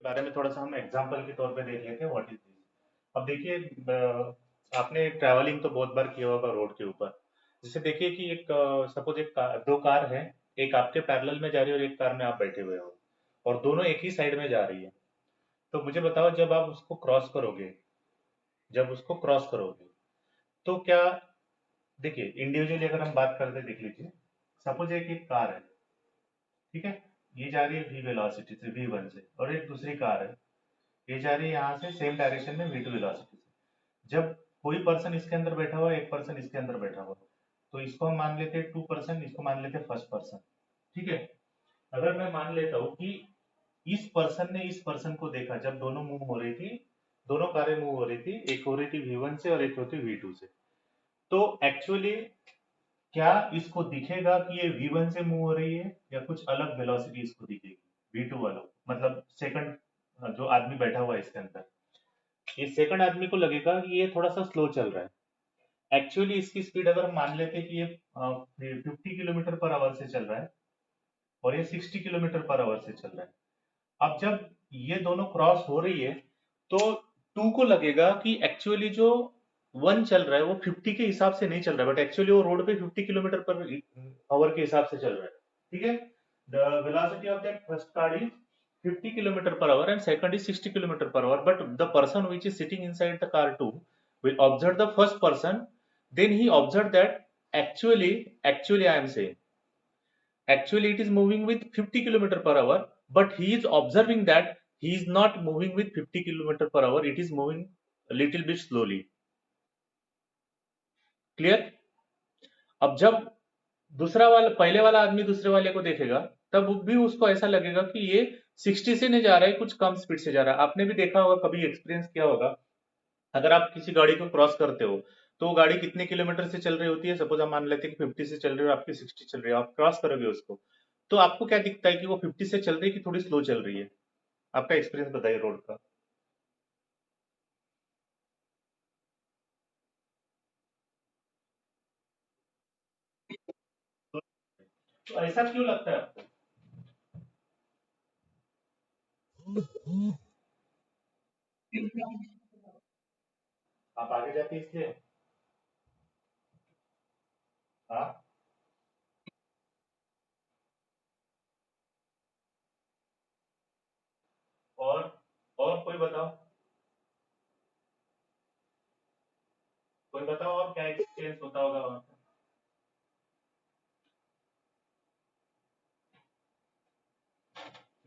बारे में थोड़ा सा हम एग्जाम्पल के तौर पे देख लेते हैं व्हाट इज दिस। अब देखिए, आपने ट्रैवलिंग तो बहुत बार किया होगा रोड के ऊपर। जैसे देखिए कि एक सपोज दो कार है। एक आपके पैरेलल में जा रही है और एक कार में आप बैठे हुए हो, और दोनों एक ही साइड में जा रही है। तो मुझे बताओ, जब उसको क्रॉस करोगे तो क्या, देखिए इंडिविजुअली अगर हम बात करते हैं, देख लीजिए। सपोज एक एक कार है, ठीक है। ये जा रही है वी वेलोसिटी से, V1 से, और एक दूसरी कार है, ये जा रही है यहाँ से सेम डायरेक्शन में V2 वेलोसिटी से। जब कोई पर्सन इसके अंदर बैठा हुआ है, एक पर्सन इसके अंदर बैठा हुआ है, तो इसको हम मान लेते हैं 2 पर्सन, इसको मान लेते हैं फर्स्ट पर्सन, ठीक है। अगर मैं मान लेता हूँ कि इस पर्सन ने इस पर्सन को देखा जब दोनों मूव हो रही थी, दोनों कारें मूव हो रही थी, एक हो रही थी V1 से और एक होती V2 से। तो एक्चुअली क्या इसको दिखेगा कि ये V1 से मूव हो रही है, या कुछ अलग वेलोसिटी इसको दिखेगी V2 वालों को? मतलब सेकंड जो आदमी बैठा हुआ है इसके अंदर, इस सेकंड आदमी को लगेगा कि ये थोड़ा सा स्लो चल रहा है। एक्चुअली इसकी स्पीड अगर हम मान लेते हैं कि ये 50 किलोमीटर पर आवर से चल रहा है, और ये 60 किलोमीटर पर आवर से चल रहा है। अब जब ये दोनों क्रॉस हो रही है, तो टू को लगेगा कि एक्चुअली जो वन चल रहा है वो 50 के हिसाब से नहीं चल रहा है, बट एक्चुअली वो रोड पे 50 किलोमीटर पर आवर के हिसाब से चल रहा है, ठीक है। The velocity of that first car is 50 kilometre per our and second is 60 kilometer per hour, but the person which is sitting inside the car too will observe the first person. Then he observed that actually I am saying, actually it is moving with 50 km/h, but he is observing that he is not moving with 50 km/h, it is moving a little bit slowly. Clear? अब जब दूसरा वाला पहले वाला आदमी दूसरे वाले को देखेगा, तब भी उसको ऐसा लगेगा कि ये 60 से नहीं जा रहा है, कुछ कम स्पीड से जा रहा है। आपने भी देखा होगा, कभी एक्सपीरियंस किया होगा, अगर आप किसी गाड़ी को क्रॉस करते हो, तो वो गाड़ी कितने किलोमीटर से चल रही होती है। सपोज हम मान लेते हैं कि 50 से चल रही है और आपकी 60 चल रही है, आप क्रॉस करोगे उसको, तो आपको क्या दिखता है कि वो 50 से चल रही है कि थोड़ी स्लो चल रही है? आपका एक्सपीरियंस बताइए रोड का। तो ऐसा क्यों लगता है आपको? आप आगे जाते इसलिए? हाँ। और और कोई बताओ, कोई बताओ और क्या एक्सपीरियंस होता होगा वहाँ पे?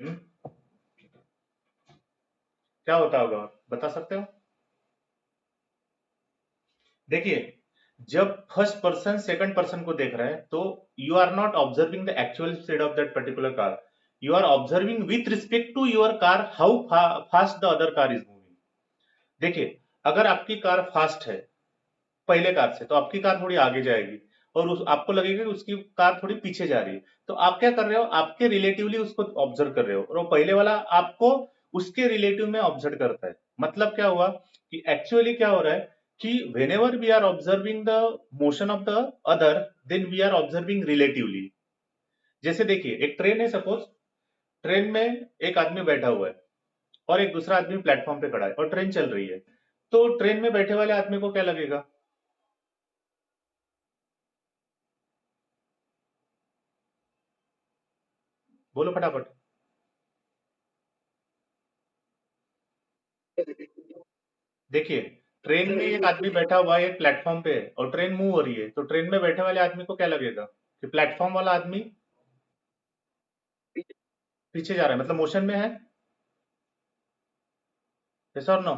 हम्म? क्या होता होगा, बता सकते हो? देखिए, जब फर्स्ट पर्सन सेकंड पर्सन को देख रहा है, तो you are not observing the actual speed of that particular car, you are observing with respect to your car how fast the other car is moving. देखिए, अगर आपकी कार फास्ट है पहले कार से, तो आपकी कार थोड़ी आगे जाएगी, और आपको लगेगा कि उसकी कार थोड़ी पीछे जा रही है। तो आप क्या कर रहे हो, आपके रिलेटिवली उसको ऑब्जर्व कर रहे हो, और वो पहले वाला आपको उसके रिलेटिव में ऑब्जर्व करता है। मतलब क्या हुआ कि एक्चुअली क्या हो रहा है कि whenever we are observing the motion of the other, then we are observing relatively. जैसे देखिए, एक ट्रेन है सपोज, ट्रेन में एक आदमी बैठा हुआ है और एक दूसरा आदमी प्लेटफॉर्म पे खड़ा है, और ट्रेन चल रही है। तो ट्रेन में बैठे वाले आदमी को क्या लगेगा? बोलो फटाफट। देखिए, ट्रेन में एक आदमी बैठा हुआ है एक प्लेटफॉर्म पे, और ट्रेन मूव हो रही है, तो ट्रेन में बैठे वाले आदमी को क्या लगेगा कि प्लेटफॉर्म वाला आदमी पीछे जा रहा है, मतलब मोशन में है। यस और नो?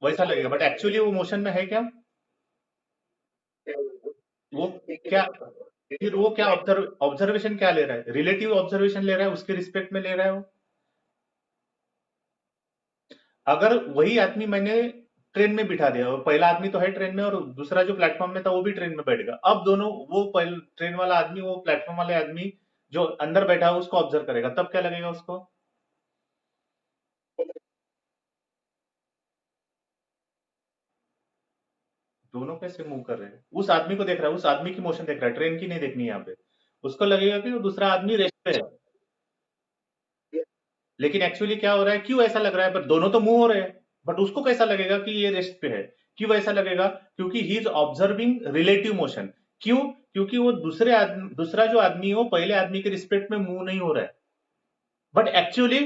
वैसा लगेगा, बट एक्चुअली वो मोशन में है क्या? वो क्या, फिर वो क्या ऑब्जर्वेशन क्या ले रहा है? रिलेटिव ऑब्जर्वेशन ले रहा है, उसके रिस्पेक्ट में ले रहा है वो। अगर वही आदमी मैंने ट्रेन में बिठा दिया, और पहला आदमी तो है ट्रेन में, और दूसरा जो प्लेटफॉर्म में था वो भी ट्रेन में बैठ गया, अब दोनों, वो पहले ट्रेन वाला आदमी वो प्लेटफॉर्म वाले आदमी जो अंदर बैठा है उसको ऑब्जर्व करेगा, तब क्या लगेगा उसको? दोनों कैसे मूव कर रहे हैं? उस आदमी को देख रहा है, उस आदमी की मोशन देख रहा है, ट्रेन की नहीं देखनी है यहाँ पे। उसको लगेगा कि वो दूसरा आदमी रेस्ट पे है। लेकिन एक्चुअली क्या हो रहा है, क्यों ऐसा लग रहा है, पर दोनों तो मूव हो रहे हैं, बट उसको कैसा लगेगा कि ये रेस्ट पे है? क्यों ऐसा लगेगा? क्योंकि he is observing relative motion. क्यों? क्योंकि वो दूसरा जो आदमी है वो पहले आदमी के रिस्पेक्ट में मूव नहीं हो रहा है, बट एक्चुअली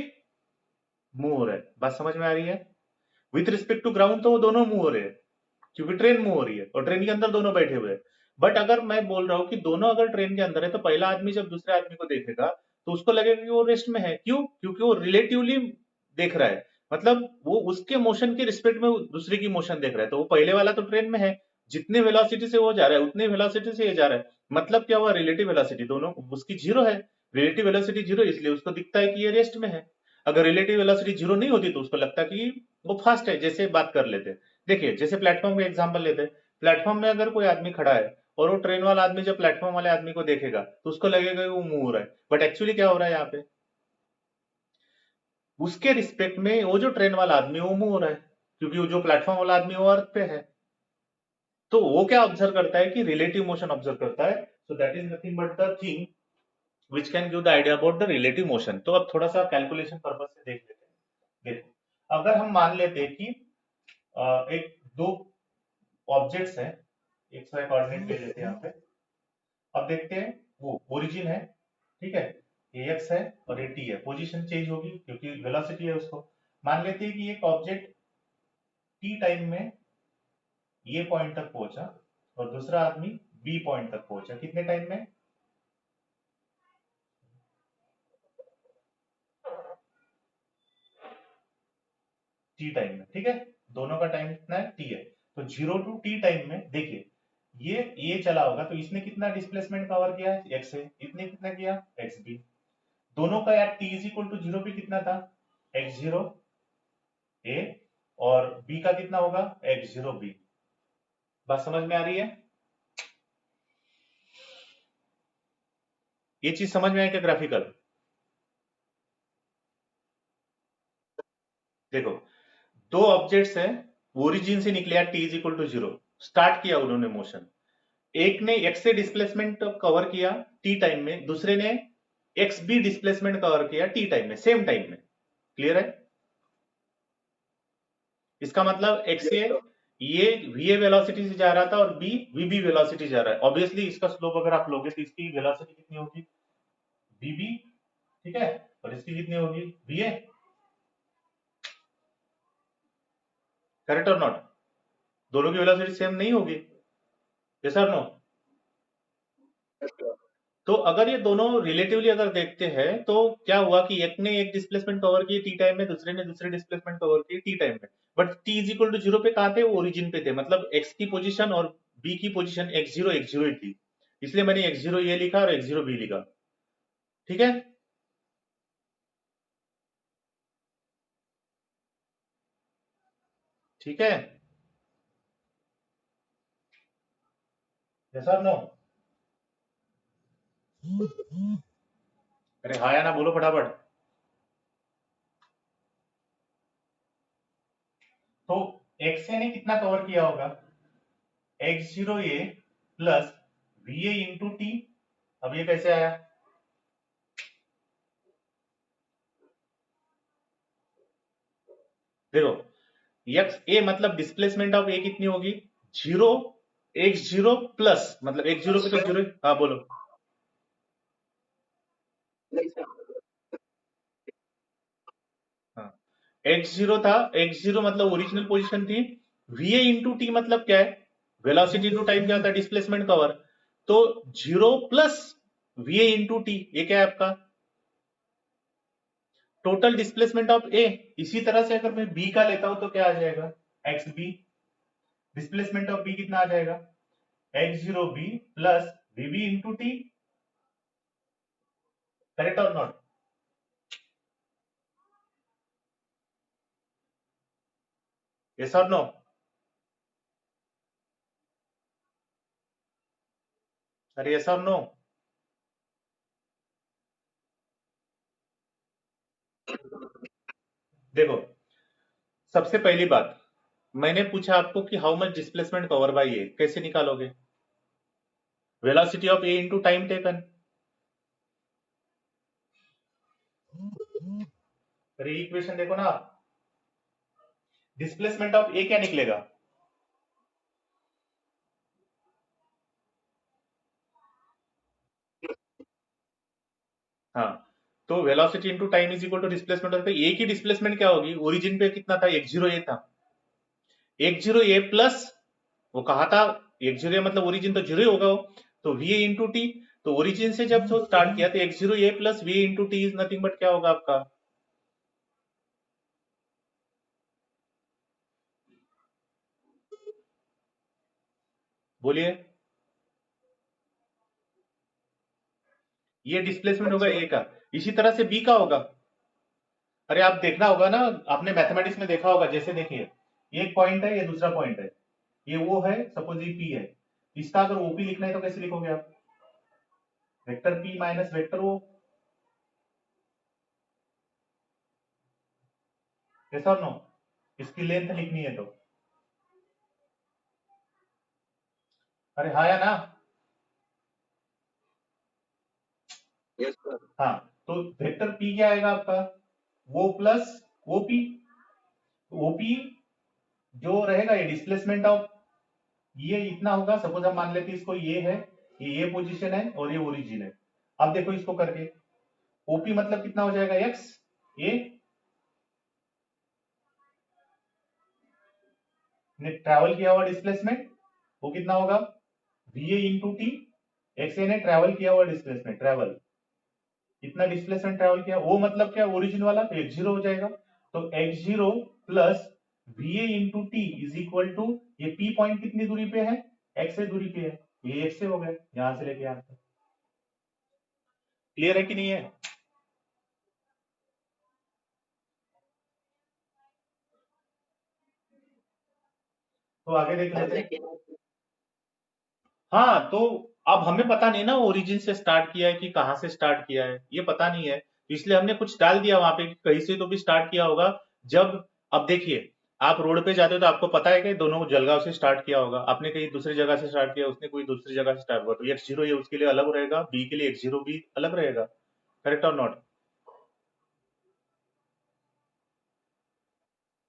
मूव हो रहा है। बात समझ में आ रही है? विथ रिस्पेक्ट टू ग्राउंड तो वो दोनों मूव हो रहे हैं, क्योंकि ट्रेन मूव हो रही है और ट्रेन के अंदर दोनों बैठे हुए हैं। बट अगर मैं बोल रहा हूँ कि दोनों अगर ट्रेन के अंदर है, तो पहला आदमी जब दूसरे आदमी को देखेगा तो उसको लगेगा कि वो रेस्ट में है। क्यों? क्योंकि वो रिलेटिवली देख रहा है, मतलब वो उसके मोशन के रिस्पेक्ट में दूसरे की मोशन देख रहा है। तो वो पहले वाला तो ट्रेन में है, जितने वेलोसिटी से वो जा रहा है उतने वेलोसिटी से ये जा रहा है। मतलब क्या हुआ, रिलेटिव वेलोसिटी दोनों उसकी जीरो है। रिलेटिव वेलोसिटी जीरो, इसलिए उसको दिखता है कि ये रेस्ट में है। अगर रिलेटिव वेलोसिटी जीरो नहीं होती तो उसको लगता कि वो फास्ट है। जैसे बात कर लेते, देखिए जैसे प्लेटफॉर्म का एग्जांपल लेते हैं। प्लेटफॉर्म में अगर कोई आदमी खड़ा है और वो ट्रेन वाला आदमी जब प्लेटफॉर्म वाले आदमी को देखेगा तो उसको लगेगा कि वो मूव हो रहा है, बट एक्चुअली क्या हो रहा है यहाँ पे, उसके रिस्पेक्ट में वो जो ट्रेन वाला आदमी है वो मूव हो रहा है, क्योंकि वो जो प्लेटफॉर्म वाला आदमी है वो अर्थ पे है। तो वो क्या ऑब्जर्व करता है कि रिलेटिव मोशन ऑब्जर्व करता है। So that is nothing but the thing which can give the idea about the relative motion. तो अब थोड़ा सा कैलकुलेशन पर्पज से देख लेते हैं। देखो, अगर हम मान लेते हैं कि एक दो ऑब्जेक्ट्स हैं, एक्स वाई कोऑर्डिनेट ले लेते हैं यहाँ पे। अब देखते हैं, वो ओरिजिन है, ठीक है, ये एक्स है और ये टी है। पोजीशन चेंज होगी क्योंकि वेलोसिटी है उसको। मान लेते हैं कि एक ऑब्जेक्ट टी टाइम में ये पॉइंट तक पहुंचा और दूसरा आदमी बी पॉइंट तक पहुंचा। कितने टाइम में? टी टाइम में, ठीक है। दोनों का टाइम कितना है? टी है। तो 0 to t टाइम में देखिए, ये चला होगा तो इसने कितना डिस्प्लेसमेंट कवर किया है? एक्स है। इतने कितना किया? X B. दोनों का यार T is equal to zero पे कितना था? एक्स जीरो ए, और बी का कितना होगा? X zero B. बात समझ में आ रही है? ये चीज समझ में आए क्या ग्राफिकल? देखो, दो ऑब्जेक्ट्स हैं, ओरिजिन से निकले T is equal to zero, start किया उन्होंने मोशन। एक ने एक्स से डिस्प्लेसमेंट कवर किया टी टाइम में, दूसरे ने एक्स बी डिस्प्लेसमेंट कवर किया टी टाइम में, सेम टाइम में। क्लियर है? इसका मतलब एक्स ये वी ए वेलोसिटी से जा रहा था और बी वी बी वेलोसिटी जा रहा है। ऑब्वियसली इसका स्लोप अगर आप लोगे तो इसकी वेलोसिटी कितनी होगी? वी बी, ठीक है, और इसकी कितनी होगी? V A. करेक्ट और नॉट? दोनों की वेलोसिटी सेम नहीं होगी? यस और नो? तो अगर ये दोनों रिलेटिवली अगर देखते हैं तो क्या हुआ कि एक ने एक डिस्प्लेसमेंट कवर की टी टाइम में, दूसरे ने दूसरे डिस्प्लेसमेंट कवर की टी टाइम में। But T is equal to zero पे कहाँ थे? वो ओरिजिन पे थे। मतलब एक्स की पोजीशन और बी की पोजीशन एक्स जीरो ही थी, इसलिए मैंने एक्स जीरो ये लिखा और एक्स जीरो बी लिखा। ठीक है? ठीक है? यस और नो? अरे हाँ या ना बोलो फटाफट। तो एक्स ने कितना कवर किया होगा? X zero A plus V A into T. अब ये कैसे आया? देखो, एक्स ए मतलब डिस्प्लेसमेंट ऑफ ए कितनी होगी? जीरो, एक्स जीरो प्लस, मतलब एक्स जीरो पे तो जीरो। हाँ बोलो। हाँ, एक्स जीरो था, एक्स जीरो मतलब ओरिजिनल पोजीशन थी। वी ए इंटू टी मतलब क्या है? वेलोसिटी इंटू टाइम क्या होता है? Displacement cover. तो zero plus V A into T, ये क्या है आपका? Total displacement of A. इसी तरह से अगर मैं बी का लेता हूं तो क्या आ जाएगा? X B. Displacement of B कितना आ जाएगा? X zero B plus V B into T. Correct और नॉट? यस और नो? अरे यस और नो? देखो, सबसे पहली बात, मैंने पूछा आपको कि how much displacement cover by A, कैसे निकालोगे? Velocity of A into time taken. अरे इक्वेशन देखो ना, डिस्प्लेसमेंट ऑफ ए क्या निकलेगा? हाँ, तो velocity into time is equal to displacement of ए की डिस्प्लेसमेंट क्या होगी? ओरिजिन पे कितना था? x0 a था, x0 a प्लस वो कहा था x0 a मतलब ओरिजिन तो जीरो होगा वो, तो va इंटू टी। तो ओरिजिन से जब जो स्टार्ट किया तो x0 a plus va into T is nothing but क्या होगा आपका? बोलिए। ये डिस्प्लेसमेंट होगा ए का। इसी तरह से बी का होगा। अरे आप देखना होगा ना, आपने मैथमेटिक्स में देखा होगा, जैसे देखिए एक पॉइंट है, ये दूसरा पॉइंट है, ये वो है, सपोज ये पी है, इसका अगर ओपी लिखना है तो कैसे लिखोगे आप? Vector P minus vector O, ऐसा नो, इसकी लेंथ लिखनी है तो। अरे हाँ या ना? Yes sir. हाँ, तो वेक्टर पी क्या आएगा आपका? वो प्लस ओपी, ओपी जो रहेगा ये डिस्प्लेसमेंट ऑफ, ये इतना होगा, सपोज हम मान लेते हैं इसको, ये है, ये पोजीशन है और ये ओरिजिन है। अब देखो इसको करके, ओपी मतलब कितना हो जाएगा? एक्स ए ने ट्रैवल किया हुआ डिस्प्लेसमेंट, वो कितना होगा? V A into T. X A ने ट्रैवल किया हुआ डिस्प्लेसमेंट, ट्रैवल इतना डिस्प्लेसमेंट ट्रैवल किया, वो मतलब क्या? ओरिजिन वाला, तो एक्स जीरो हो जाएगा। तो x zero plus V A into T is equal to, ये पी पॉइंट कितनी दूरी पे है? एक्स से दूरी पे है, ये एक्स से हो गया यहां से लेके यहां तक। क्लियर है कि नहीं है? तो आगे देख लेते हैं। हाँ, तो अब हमें पता नहीं ना ओरिजिन से स्टार्ट किया है कि कहाँ से स्टार्ट किया है, ये पता नहीं है, तो इसलिए हमने कुछ डाल दिया वहां पे कि कहीं से तो भी स्टार्ट किया होगा। जब, अब देखिए, आप रोड पे जाते हो तो आपको पता है कि दोनों जलगांव से स्टार्ट किया होगा, आपने कहीं दूसरी जगह से स्टार्ट किया, उसने कोई दूसरी जगह से स्टार्ट हुआ, तो एक्स जीरो ये उसके लिए अलग रहेगा, बी के लिए एक्स जीरो बी अलग रहेगा। करेक्ट और नॉट?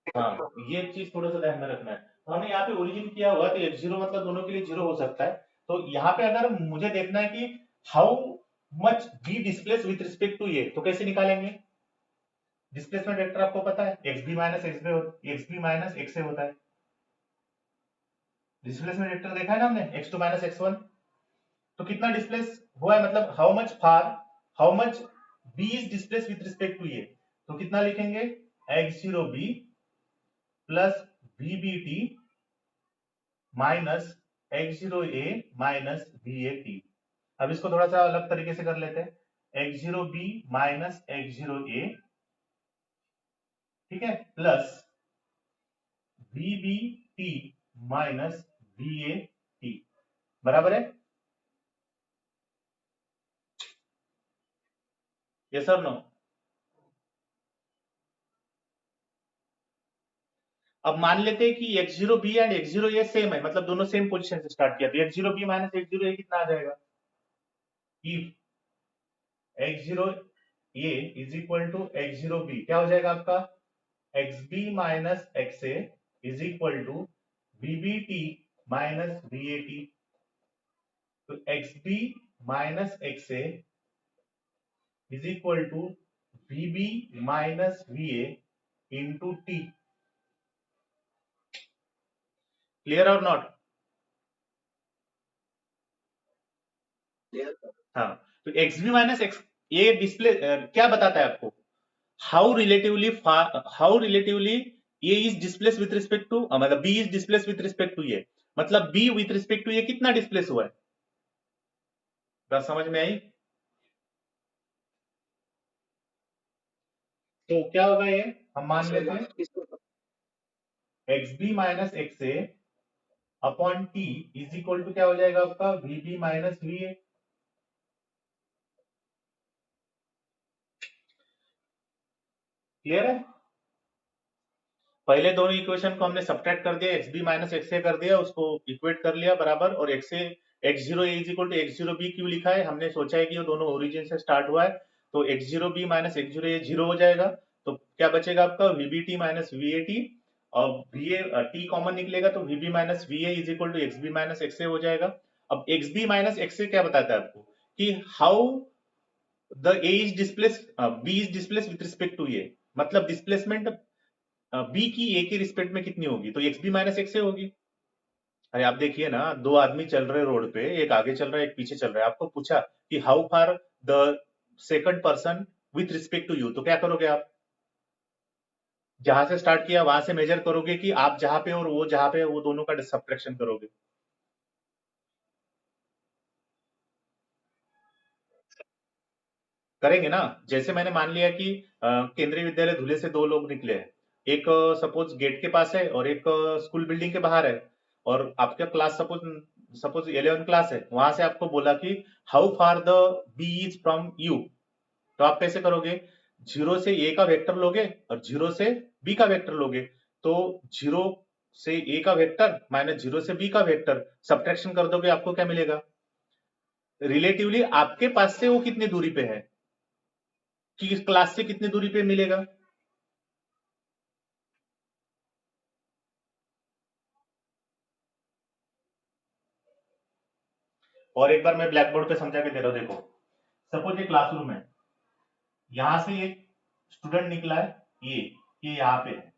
हाँ, ये चीज थोड़ा सा ध्यान में रखना है। तो हमने यहाँ पे ओरिजिन किया हुआ, तो एक्स जीरो मतलब दोनों के लिए जीरो हो सकता है। तो यहाँ पे अगर मुझे देखना है कि how much B displace with respect to ये, तो कैसे निकालेंगे? डिस्प्लेसमेंट वेक्टर आपको पता है, x B minus x B, x B minus x से होता है। डिस्प्लेसमेंट वेक्टर देखा है ना हमने, x two minus x one. तो कितना डिस्प्लेस हुआ है, मतलब how much far, how much B is displace with respect to ये, तो कितना लिखेंगे? X zero B plus V B T minus X zero A minus V A T. अब इसको थोड़ा सा अलग तरीके से कर लेते हैं, X zero B minus X zero A, ठीक है, plus V B T minus V A T, बराबर है? यस और नो? अब मान लेते हैं कि X zero B and X zero A same है, मतलब दोनों सेम पोजीशन से स्टार्ट किया, तो x zero B minus X zero A कितना आ जाएगा? If X zero A is equal to x zero B, क्या हो जाएगा आपका? X B minus x A is equal to V B T minus V A T. तो x B minus x A is equal to V B minus V A into T. Clear और not? हाँ, तो x B minus X, ये display क्या बताता है आपको? How relatively how relatively A is displace with respect to, मतलब B is displace with respect to ये, मतलब बी विथ रिस्पेक्ट टू ये कितना डिस्प्लेस हुआ है? बात समझ में आई? तो क्या होगा ये, हम मान लेते हैं x B minus x A upon T is equal to क्या हो जाएगा आपका? V B minus V A. Clear है? पहले दोनों इक्वेशन को हमने सब्ट्रैक्ट कर दिया, x B minus x A कर दिया, उसको इक्वेट कर लिया बराबर, और x A x zero A is equal to x zero B क्यों लिखा है? हमने सोचा है कि वो दोनों ओरिजिन से स्टार्ट हुआ है, तो x zero B minus X zero A zero हो जाएगा, तो क्या बचेगा आपका VBT माइनस VAT, और VA T कॉमन निकलेगा तो VB माइनस VA is equal to XB माइनस XA हो जाएगा। अब XB माइनस XA क्या बताता है आपको कि how the A is displace, B is displace with respect to A, मतलब डिस्प्लेसमेंट B की A के रिस्पेक्ट में कितनी होगी, तो XB माइनस XA होगी। अरे आप देखिए ना, दो आदमी चल रहे रोड पे, एक आगे चल रहा है एक पीछे चल रहा है, आपको पूछा कि how far the second person with respect to you, तो क्या करोगे आप, जहां से स्टार्ट किया वहां से मेजर करोगे कि आप जहां पे और वो जहां पे, वो दोनों का सब्ट्रैक्शन करोगे। करेंगे ना। जैसे मैंने मान लिया कि केंद्रीय विद्यालय धुले से दो लोग निकले हैं, एक सपोज गेट के पास है और एक स्कूल बिल्डिंग के बाहर है, और आपका क्लास सपोज सपोज 11 क्लास है, वहां से आपको बोला कि how far the B is from you, तो आप कैसे करोगे, जीरो से ए का वेक्टर लोगे और जीरो से बी का वेक्टर लोगे, तो जीरो से ए का वेक्टर माइनस जीरो से बी का वेक्टर सब्ट्रैक्शन कर दोगे, आपको क्या मिलेगा, रिलेटिवली आपके पास से वो कितनी दूरी पे है, कि इस क्लास से कितनी दूरी पे मिलेगा। और एक बार मैं ब्लैक बोर्ड पे समझा के दे रहा हूं, देखो सपोज ये क्लासरूम है, यहां से एक स्टूडेंट निकला है, ये यहाँ पे है,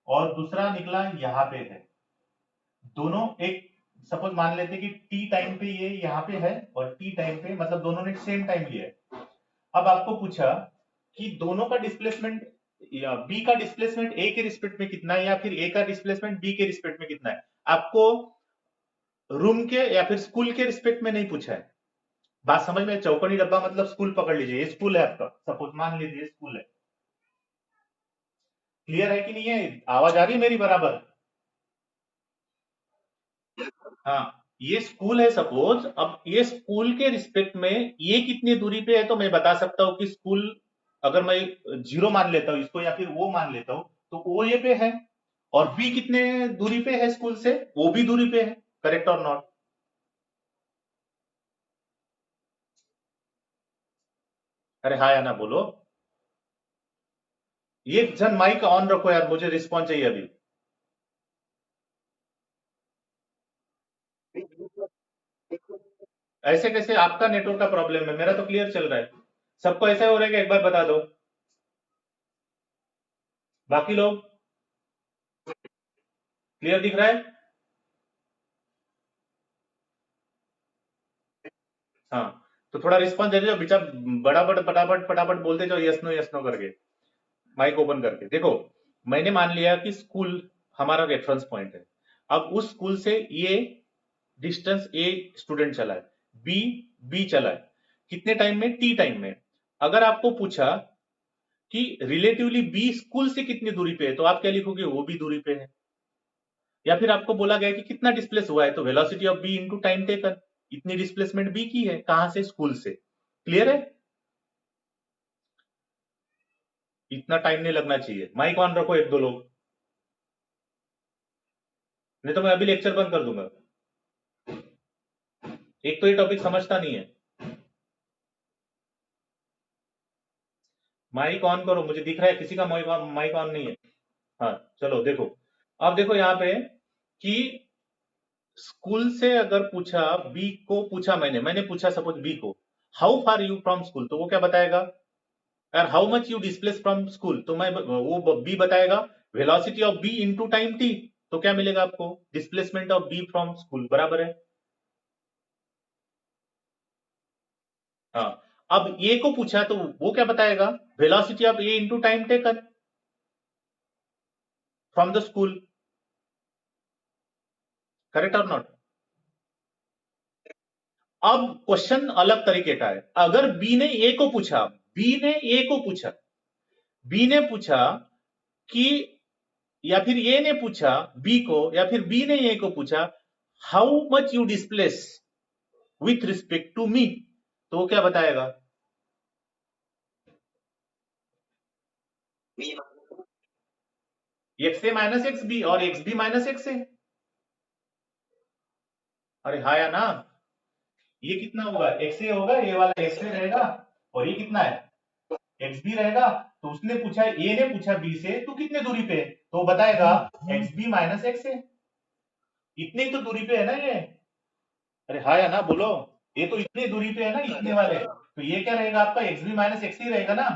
और दूसरा निकला यहाँ पे है, दोनों एक सपोज मान लेते हैं कि टी टाइम पे ये यहाँ पे है और टी टाइम पे, मतलब दोनों ने सेम टाइम लिया है। अब आपको पूछा कि दोनों का डिस्प्लेसमेंट, या बी का डिस्प्लेसमेंट ए के रिस्पेक्ट में कितना है, या फिर ए का डिस्प्लेसमेंट बी के रिस्पेक्ट में कितना है, आपको रूम के या फिर स्कूल के रिस्पेक्ट में नहीं पूछा है। बात समझ में, चौकोनी डब्बा मतलब स्कूल पकड़ लीजिए, ये स्कूल है आपका, सपोज मान लीजिए स्कूल है। क्लियर है कि नहीं है, आवाज आ रही है मेरी बराबर। हाँ, ये स्कूल है सपोज, अब ये स्कूल के रिस्पेक्ट में ये कितनी दूरी पे है, तो मैं बता सकता हूँ कि स्कूल, अगर मैं जीरो मान लेता हूँ इसको या फिर वो मान लेता हूँ, तो वो ये पे है, और बी कितने दूरी पे है स्कूल से, वो भी दूरी पे है, करेक्ट और नॉट। अरे हाँ या ना बोलो। ये जन माइक ऑन रखो यार, मुझे रिस्पॉन्स चाहिए अभी। ऐसे कैसे, आपका नेटवर्क का प्रॉब्लम है, मेरा तो क्लियर चल रहा है। सबको ऐसा हो रहा है कि एक बार बता दो, बाकी लोग क्लियर दिख रहा है। हाँ, तो थोड़ा रिस्पॉन्स दे दो बेटा, बड़ा बड़ा फटाफट फटाफट बोलते जाओ, यस नो करके, माइक ओपन करके। देखो, मैंने मान लिया कि स्कूल हमारा रेफरेंस पॉइंट है, अब उस स्कूल से ये डिस्टेंस ए स्टूडेंट चला है, बी बी चला है, कितने टाइम में, टी टाइम में। अगर आपको पूछा कि रिलेटिवली बी स्कूल से कितनी दूरी पे है, तो आप क्या लिखोगे, वो भी दूरी पे है। या फिर आपको बोला गया कि कितना डिस्प्लेस हुआ है, तो velocity of B into time taken, इतनी डिस्प्लेसमेंट बी की है, कहां से, स्कूल से। क्लियर है, इतना टाइम नहीं लगना चाहिए, माइक ऑन रखो एक दो लोग, नहीं तो मैं अभी लेक्चर बंद कर दूंगा। एक तो ये टॉपिक समझता नहीं है। माइक ऑन करो, मुझे दिख रहा है किसी का माइक ऑन नहीं है। हाँ, चलो देखो, अब देखो यहाँ पे कि स्कूल से अगर पूछा, बी को पूछा, मैंने पूछा सपोज बी को, how far you from school, तो वो क्या बताएगा, यार how much you displace from school, तो मैं वो बी बताएगा velocity of B into time T, तो क्या मिलेगा आपको, displacement of B from school बराबर है। हाँ, अब ए को पूछा तो वो क्या बताएगा, velocity of A into time taken from the school, correct और नॉट। अब क्वेश्चन अलग तरीके का है, अगर बी ने ए को पूछा, बी ने ए को पूछा, बी ने पूछा कि, या फिर ए ने पूछा बी को, या फिर बी ने ए को पूछा, how much you displace with respect to me, तो वो क्या बताएगा, x A minus x B और x B minus x A. अरे हाँ या ना, ये कितना होगा, एक्स ए होगा, ये वाला एक्स ए रहेगा, और ये कितना है, एक्स बी रहेगा, तो उसने पूछा, ए ने पूछा बी से तू कितने दूरी पे है, तो बताएगा एक्स बी माइनस एक्स है, इतनी तो दूरी पे है ना ये। अरे हाँ या ना बोलो, ये तो इतनी दूरी पे है ना, इतने वाले, तो ये क्या रहेगा आपका एक्स बी माइनस एक्स ही रहेगा ना।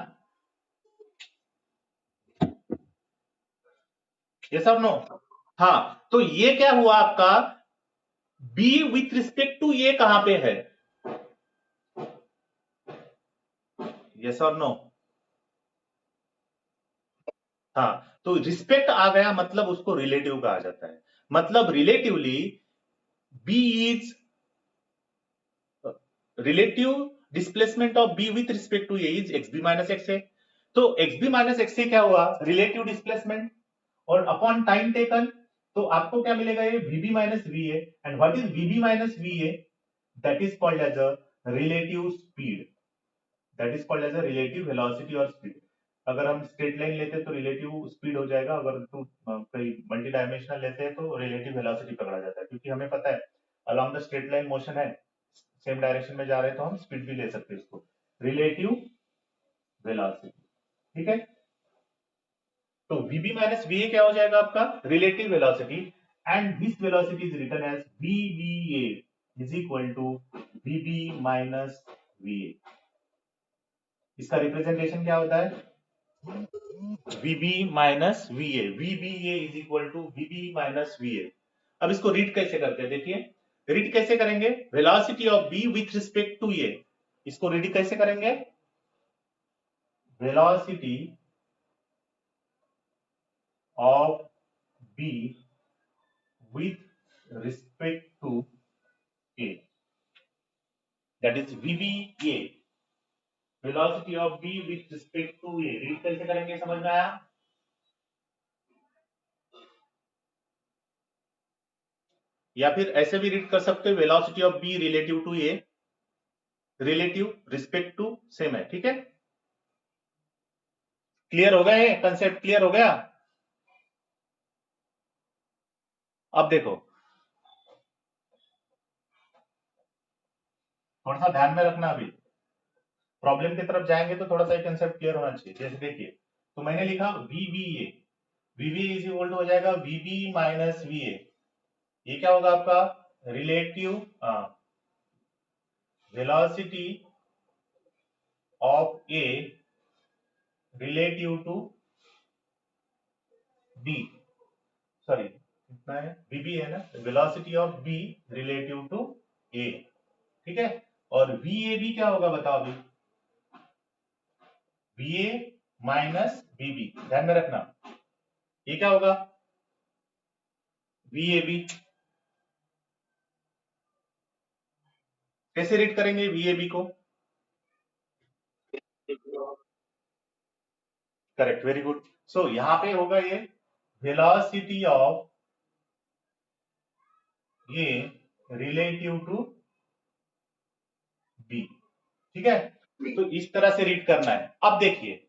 ये सब नो। हाँ, तो ये क्या हुआ आपका, बी विथ रिस्पेक्ट टू ये कहां पे है, यस और नो। हाँ, तो रिस्पेक्ट आ गया मतलब उसको रिलेटिव कहा जाता है, मतलब relatively B is relative displacement of B with respect to A is x B minus x है। तो एक्स बी माइनस एक्स से क्या हुआ, रिलेटिव डिस्प्लेसमेंट, और अपॉन टाइम टेकन, तो आपको क्या मिलेगा, ये V B minus V A, and what is V B minus V A, that is called as a relative speed, that is called as a relative velocity और स्पीड। अगर हम straight line लेते हैं तो रिलेटिव स्पीड हो जाएगा, अगर तो कोई मल्टी डायमेंशनल लेते हैं तो रिलेटिव वेलोसिटी पकड़ा जाता है, क्योंकि हमें पता है along the straight line motion है, सेम डायरेक्शन में जा रहे हैं तो हम स्पीड भी ले सकते हैं इसको, रिलेटिव वेलोसिटी। ठीक है, तो वीबी माइनस वी क्या हो जाएगा आपका relative velocity, and this velocity is written as V V A is equal to V B minus V A. इसका रिप्रेजेंटेशन क्या होता है, V B minus V A, V B A is equal to V B minus V A. अब इसको रीड कैसे करते हैं, देखिए रीड कैसे करेंगे, velocity of B with respect to A, इसको रीड कैसे करेंगे, velocity of B with respect to A, that is VBA, velocity of B with respect to A, read कैसे करेंगे समझ में आया, या फिर ऐसे भी रीड कर सकते हो, velocity of B relative to A, relative respect to same है, ठीक है। क्लियर हो गया, ये कंसेप्ट क्लियर हो गया। अब देखो थोड़ा सा ध्यान में रखना, अभी प्रॉब्लम की तरफ जाएंगे तो थोड़ा सा कंसेप्ट क्लियर होना चाहिए। जैसे देखिए, तो मैंने लिखा V B A, V B is equal to हो जाएगा वीबी माइनस वीए, ये क्या होगा आपका relative velocity of A relative to B, sorry कितना है, बीबी है ना, velocity of B relative to A, ठीक है। और वी ए बी क्या होगा बताओ अभी, वी ए माइनस बीबी, ध्यान में रखना ये क्या होगा, वी ए बी। कैसे रीड करेंगे वी ए बी को, करेक्ट, वेरी गुड। सो यहां पे होगा ये velocity of A relative to B, ठीक है। तो इस तरह से रीड करना है। अब देखिए,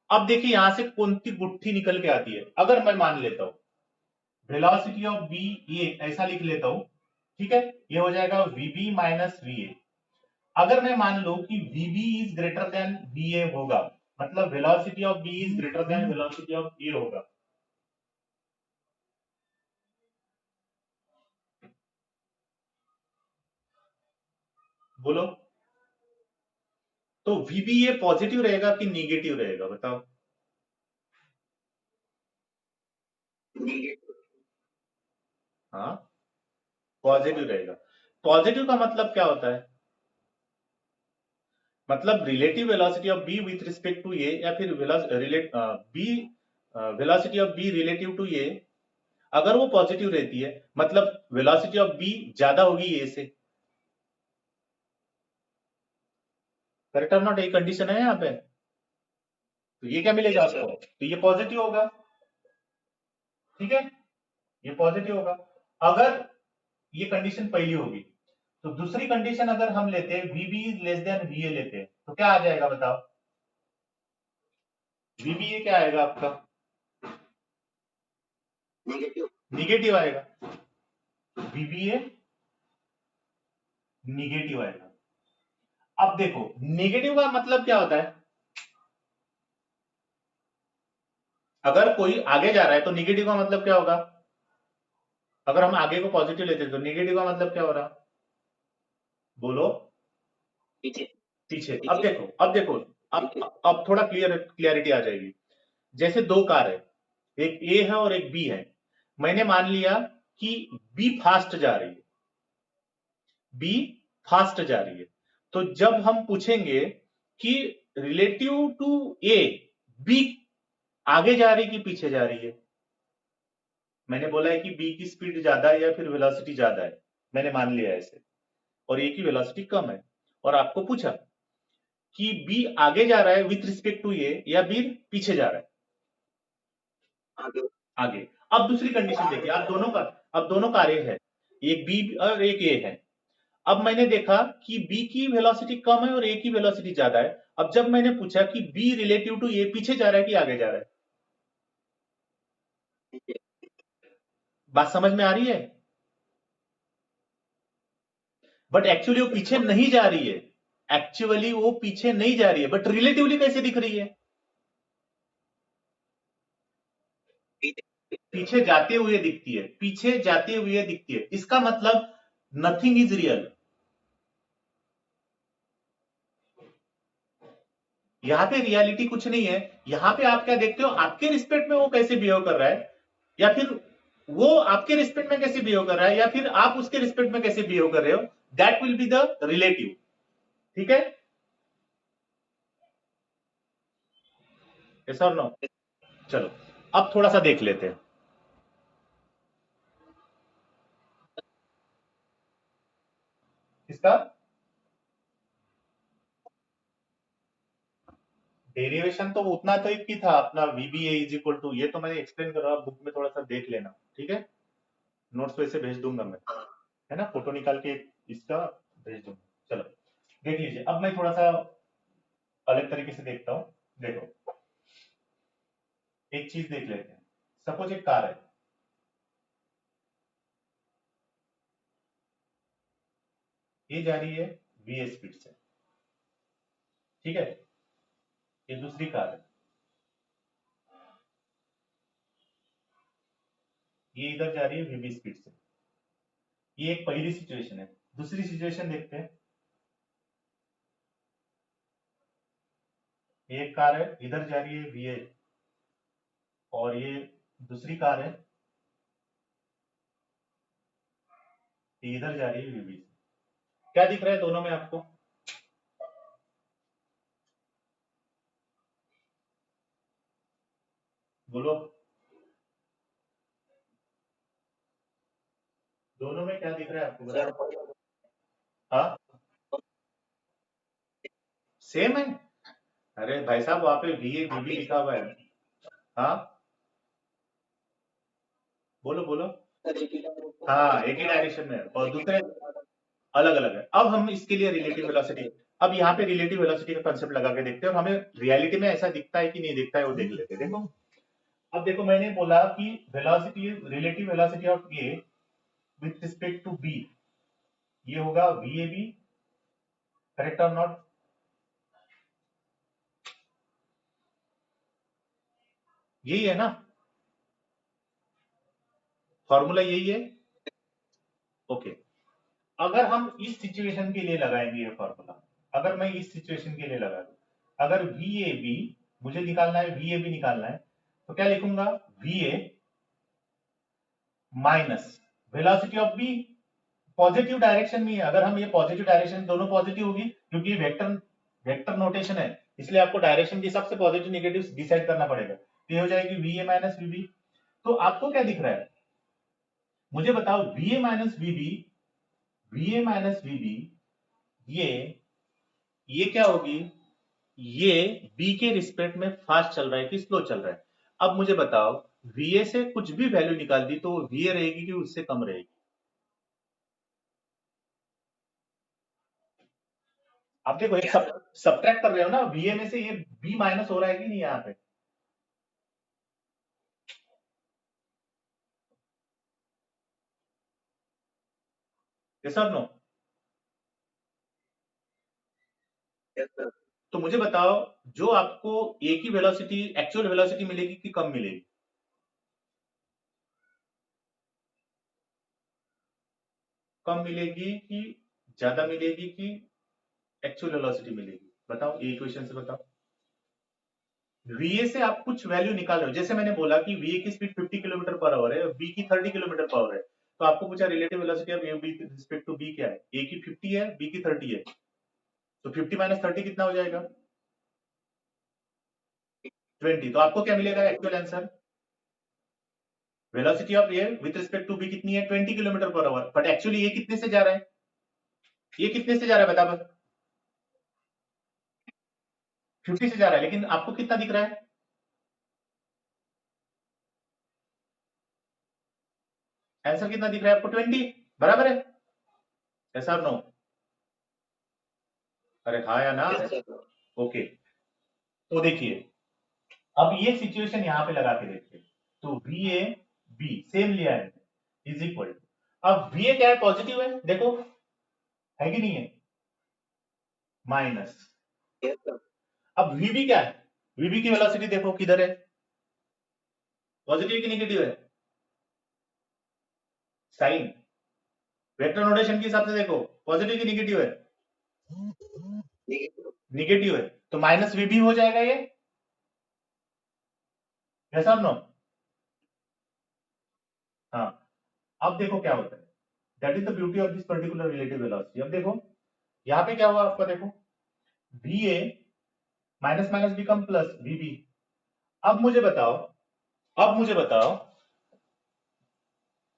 अब देखिए यहां से कौन सी गुट्ठी निकल के आती है, अगर मैं मान लेता हूं वेलोसिटी ऑफ बी ये ऐसा लिख लेता हूं, ठीक है, ये हो जाएगा वीबी माइनस वीए। अगर मैं मान लू कि V B is greater than V A होगा, मतलब velocity of B is greater than velocity of A होगा, बोलो, तो वीबी ये पॉजिटिव रहेगा कि निगेटिव रहेगा बताओ, हाँ पॉजिटिव रहेगा। पॉजिटिव का मतलब क्या होता है, मतलब relative velocity of B with respect to A, या फिर B velocity of B relative to A, अगर वो पॉजिटिव रहती है मतलब वेलोसिटी ऑफ बी ज्यादा होगी ए से, करेक्ट और नॉट, यही कंडीशन है यहाँ पे, तो ये क्या मिलेगा आपको, तो ये पॉजिटिव होगा, ठीक है, ये पॉजिटिव होगा। अगर ये कंडीशन पहली होगी, तो दूसरी कंडीशन अगर हम लेते हैं वीबी इज लेस देन वीए लेते हैं, तो क्या आ जाएगा बताओ, वीबीए क्या आएगा आपका, निगेटिव आएगा, वीबीए निगेटिव आएगा। अब देखो नेगेटिव का मतलब क्या होता है, अगर कोई आगे जा रहा है तो निगेटिव का मतलब क्या होगा? अगर हम आगे को पॉजिटिव लेते हैं तो निगेटिव का मतलब क्या हो रहा? बोलो। पीछे। पीछे। अब देखो अब थोड़ा क्लियरिटी आ जाएगी। जैसे दो कार है, एक ए है और एक बी है। मैंने मान लिया कि बी फास्ट जा रही है, बी फास्ट जा रही है। तो जब हम पूछेंगे कि रिलेटिव टू ए, बी आगे जा रही कि पीछे जा रही है, मैंने बोला है कि बी की स्पीड ज्यादा है या फिर वेलोसिटी ज्यादा है, मैंने मान लिया ऐसे, और ए की वेलोसिटी कम है, और आपको पूछा कि बी आगे जा रहा है विथ रिस्पेक्ट टू ए या बी पीछे जा रहा है आगे। आगे। अब दूसरी कंडीशन देखिए, अब दोनों कारें हैं, एक बी और एक ए है। अब मैंने देखा कि बी की वेलोसिटी कम है और ए की वेलोसिटी ज्यादा है। अब जब मैंने पूछा कि बी रिलेटिव टू ए पीछे जा रहा है कि आगे जा रहा है, पीछे। बात समझ में आ रही है? बट एक्चुअली वो पीछे नहीं जा रही है, एक्चुअली वो पीछे नहीं जा रही है, बट रिलेटिवली कैसे दिख रही है? पीछे। पीछे जाते हुए दिखती है, पीछे जाते हुए दिखती है, इसका मतलब नथिंग इज रियल। यहां पे रियलिटी कुछ नहीं है। यहां पे आप क्या देखते हो, आपके रिस्पेक्ट में वो कैसे बिहेव कर रहा है, या फिर वो आपके रिस्पेक्ट में कैसे बिहेव कर रहा है, या फिर आप उसके रिस्पेक्ट में कैसे बिहेव कर रहे हो, that will be the relative. ठीक है, यस और नो? चलो अब थोड़ा सा देख लेते हैं इसका डेरिवेशन। तो उतना तो एक ही था अपना, वीबीए इज इक्वल टू, ये तो मैंने एक्सप्लेन कर रहा हूं, बुक में थोड़ा सा देख लेना, ठीक है? नोट्स वैसे भेज दूंगा मैं, है ना, फोटो निकाल के इसका भेज दूंगा। चलो देख लीजिए, अब मैं थोड़ा सा अलग तरीके से देखता हूं। देखो, एक चीज देख लेते हैं। सपोज एक कार है, ये जा रही है वी स्पीड से, ठीक है? ये दूसरी कार है, ये इधर जा रही है वीबी स्पीड से। ये एक पहली सिचुएशन है। दूसरी सिचुएशन देखते हैं। ये एक कार है, इधर जा रही है वीए, और ये दूसरी कार है, ये इधर जा रही है वीबी से। क्या दिख रहा है दोनों में आपको? बोलो, दोनों में क्या दिख रहा है आपको, सर बताओ। हाँ, सेम है। अरे भाई साहब, वहां पे वीए वीबी लिखा हुआ है। हाँ, बोलो बोलो। हाँ, एक ही डायरेक्शन में है, और दूसरे अलग अलग है। अब हम इसके लिए रिलेटिव वेलोसिटी, अब यहाँ पे रिलेटिव वेलोसिटी का कंसेप्ट लगा के देखते हैं, और हमें रियलिटी में ऐसा दिखता है कि नहीं दिखता है वो देख लेते हैं। देखो, अब देखो, मैंने बोला कि velocity, relative velocity of A with respect to B, ये होगा वी ए बी, करेक्ट और नॉट? यही है ना, फॉर्मूला यही है। ओके, अगर हम इस सिचुएशन के लिए लगाएंगे ये फॉर्मूला, अगर मैं इस सिचुएशन के लिए लगा दूं, अगर वी ए बी, मुझे निकालना है वी ए बी निकालना है, तो क्या लिखूंगा? V A minus velocity of B, positive direction में है। अगर हम ये पॉजिटिव डायरेक्शन, दोनों पॉजिटिव होगी क्योंकि ये वेक्टर वेक्टर नोटेशन है, इसलिए आपको डायरेक्शन के हिसाब से पॉजिटिव नेगेटिव डिसाइड करना पड़ेगा। तो ये हो जाएगी V A minus V B. तो आपको क्या दिख रहा है, मुझे बताओ? V A minus V B, V A minus V B, ये ये क्या होगी? ये बी के रिस्पेक्ट में फास्ट चल रहा है कि स्लो चल रहा है? अब मुझे बताओ, वीए से कुछ भी वैल्यू निकाल दी तो वीए रहेगी कि उससे कम रहेगी? आप देखो, एक सब्ट्रैक्ट कर रहे हो ना, वीए में से ये बी माइनस हो रहा है कि नहीं यहाँ पे? यस और नो? Yes sir. तो मुझे बताओ, जो आपको ए की वेलोसिटी एक्चुअल वेलोसिटी मिलेगी कि कम मिलेगी? कम मिलेगी कि ज्यादा मिलेगी कि एक्चुअल वेलोसिटी मिलेगी? बताओ, ये इक्वेशन से बताओ। वीए से आप कुछ वैल्यू निकाल रहे हो, जैसे मैंने बोला कि वीए की स्पीड 50 किलोमीटर पर आवर है, बी की 30 किलोमीटर पर आवर है, तो आपको पूछा relative velocity of A B respect to B क्या है? ए की 50 है, बी की 30 है, तो 50 माइनस 30 कितना हो जाएगा? 20। तो आपको क्या मिलेगा actual answer? Velocity of A with respect to B कितनी है? 20 kilometre per our. But actually ये कितने से जा रहा है? ये कितने से जा रहा है बता बस? 50 से जा रहा है, लेकिन आपको कितना दिख रहा है? आंसर कितना दिख रहा है आपको? 20। बराबर है? ऐसा नो? अरे हाँ या ना? Yes, sir. ओके, तो देखिए, अब ये सिचुएशन यहां पे लगा के देखिए। तो वी ए बी सेम लिया है, इज इक्वल। अब वी ए क्या है? पॉजिटिव है, देखो, है कि नहीं है? माइनस। Yes, sir. अब वीबी क्या है? वीबी की वेलोसिटी देखो किधर है? पॉजिटिव की नेगेटिव है? साइन वेक्टर नोटेशन के हिसाब से देखो, पॉजिटिव की नेगेटिव है? Negative. नेगेटिव है, तो माइनस वीबी हो जाएगा ये, ऐसा नो? हाँ, अब देखो क्या होता है। That is the beauty of this particular relative velocity. अब देखो यहां पे क्या हुआ आपका, देखो V A minus minus become plus V B. अब मुझे बताओ, अब मुझे बताओ,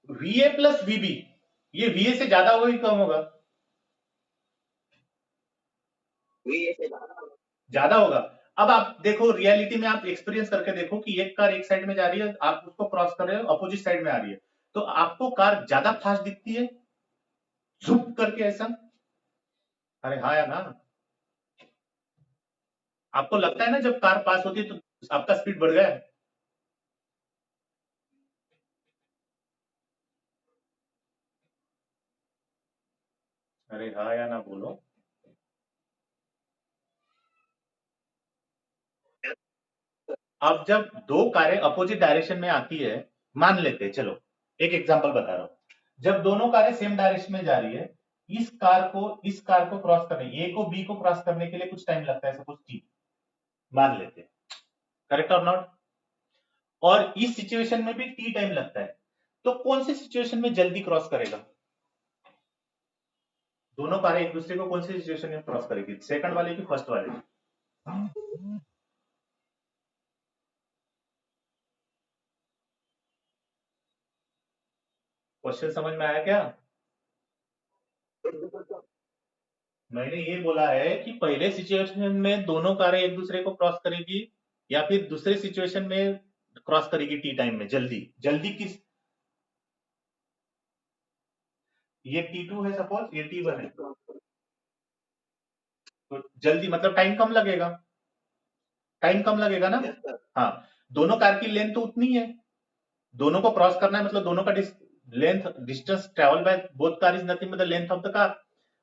वीए प्लस वीबी, ये वीए से ज्यादा होगा कि कम होगा? VA से ज्यादा. ज्यादा होगा। अब आप देखो रियलिटी में, आप एक्सपीरियंस करके देखो कि एक कार एक साइड में जा रही है, आप उसको क्रॉस कर रहे हो, अपोजिट साइड में आ रही है, तो आपको कार ज्यादा फास्ट दिखती है झुक करके ऐसा? अरे हाँ या ना? आपको लगता है ना जब कार पास होती है तो आपका स्पीड बढ़ गया है? अरे हाँ या ना बोलो। अब जब दो कारें अपोजिट डायरेक्शन में आती है, मान लेते हैं, चलो एक एग्जांपल बता रहा हूं, जब दोनों कारें सेम डायरेक्शन में जा रही है, इस कार को क्रॉस करने, ए को बी को क्रॉस करने के लिए कुछ टाइम लगता है, सपोज टी, मान लेते हैं, करेक्ट और नॉट? और इस सिचुएशन में भी टी टाइम लगता है, तो कौन सी सिचुएशन में जल्दी क्रॉस करेगा? दोनों कारें एक दूसरे को कौन सी सिचुएशन में क्रॉस करेगी, सेकंड वाले की फर्स्ट वाले की? क्वेश्चन समझ में आया क्या? मैंने ये बोला है कि पहले सिचुएशन में दोनों कारें एक दूसरे को क्रॉस करेगी, या फिर दूसरे सिचुएशन में क्रॉस करेगी टी टाइम में जल्दी? जल्दी किस? ये T2 है, सपोज ये T1 है, तो जल्दी मतलब टाइम कम लगेगा, टाइम कम लगेगा ना? Yes, sir. हाँ, दोनों कार की लेंथ तो उतनी है, दोनों को क्रॉस करना है, मतलब दोनों का length distance travel by both car is nothing but the length of the car.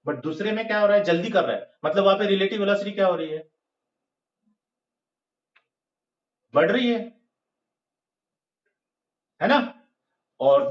But दूसरे में क्या हो रहा है, जल्दी कर रहा है, मतलब वहां पे रिलेटिव वेलोसिटी क्या हो रही है? बढ़ रही है ना? और